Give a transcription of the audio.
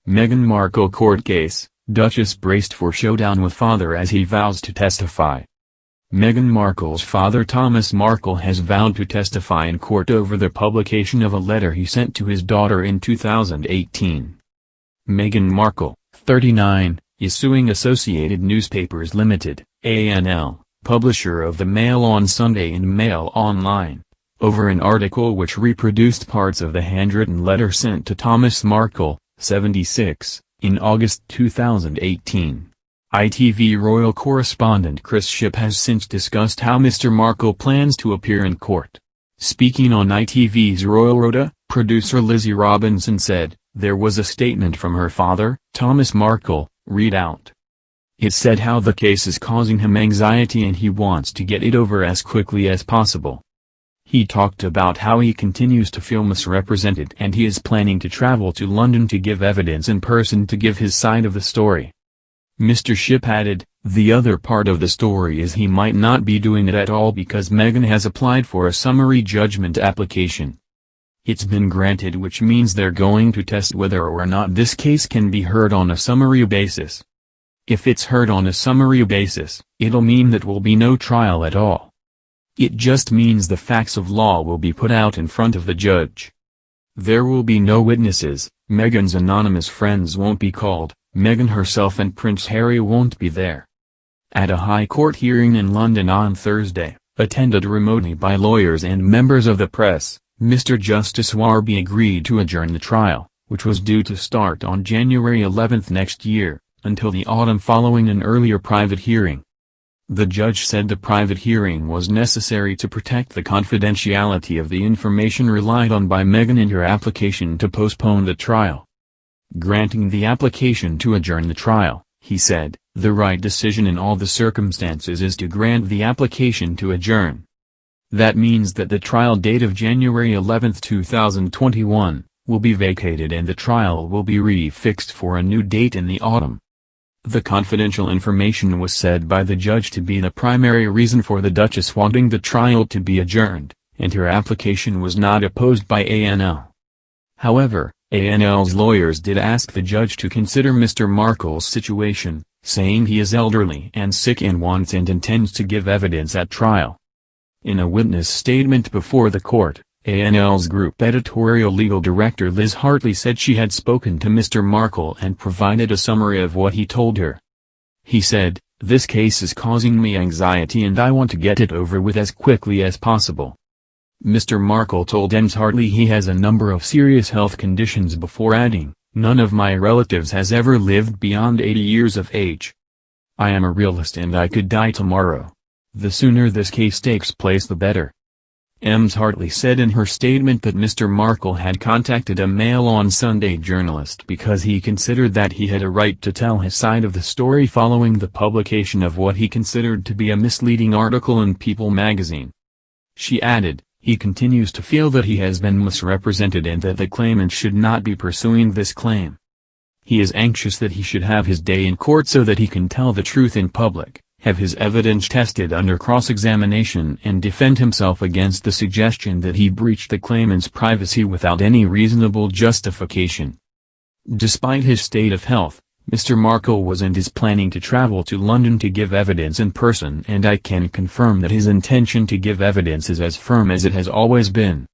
Meghan Markle court case, Duchess braced for showdown with father as he vows to testify. Meghan Markle's father Thomas Markle has vowed to testify in court over the publication of a letter he sent to his daughter in 2018. Meghan Markle, 39, is suing Associated Newspapers Limited, (ANL), publisher of the Mail on Sunday and Mail Online, over an article which reproduced parts of the handwritten letter sent to Thomas Markle, 76, in August 2018. ITV royal correspondent Chris Shipp has since discussed how Mr. Markle plans to appear in court. Speaking on ITV's Royal Rota, producer Lizzie Robinson said, "There was a statement from her father, Thomas Markle, read out. It said how the case is causing him anxiety and he wants to get it over as quickly as possible. He talked about how he continues to feel misrepresented and he is planning to travel to London to give evidence in person to give his side of the story." Mr. Shipp added, "The other part of the story is he might not be doing it at all because Meghan has applied for a summary judgment application. It's been granted, which means they're going to test whether or not this case can be heard on a summary basis. If it's heard on a summary basis, it'll mean that will be no trial at all. It just means the facts of law will be put out in front of the judge. There will be no witnesses, Meghan's anonymous friends won't be called, Meghan herself and Prince Harry won't be there." At a High Court hearing in London on Thursday, attended remotely by lawyers and members of the press, Mr. Justice Warby agreed to adjourn the trial, which was due to start on January 11 next year, until the autumn following an earlier private hearing. The judge said the private hearing was necessary to protect the confidentiality of the information relied on by Meghan in her application to postpone the trial. Granting the application to adjourn the trial, he said, "The right decision in all the circumstances is to grant the application to adjourn. That means that the trial date of January 11, 2021, will be vacated and the trial will be re-fixed for a new date in the autumn." The confidential information was said by the judge to be the primary reason for the Duchess wanting the trial to be adjourned, and her application was not opposed by ANL. However, ANL's lawyers did ask the judge to consider Mr. Markle's situation, saying he is elderly and sick and wants and intends to give evidence at trial. In a witness statement before the court, ANL's group editorial legal director Liz Hartley said she had spoken to Mr. Markle and provided a summary of what he told her. He said, "This case is causing me anxiety and I want to get it over with as quickly as possible." Mr. Markle told Ms. Hartley he has a number of serious health conditions before adding, "None of my relatives has ever lived beyond 80 years of age. I am a realist and I could die tomorrow. The sooner this case takes place the better." Ms. Hartley said in her statement that Mr. Markle had contacted a Mail on Sunday journalist because he considered that he had a right to tell his side of the story following the publication of what he considered to be a misleading article in People magazine. She added, "He continues to feel that he has been misrepresented and that the claimant should not be pursuing this claim. He is anxious that he should have his day in court so that he can tell the truth in public, have his evidence tested under cross-examination and defend himself against the suggestion that he breached the claimant's privacy without any reasonable justification." Despite his state of health, Mr. Markle was and is planning to travel to London to give evidence in person, and I can confirm that his intention to give evidence is as firm as it has always been.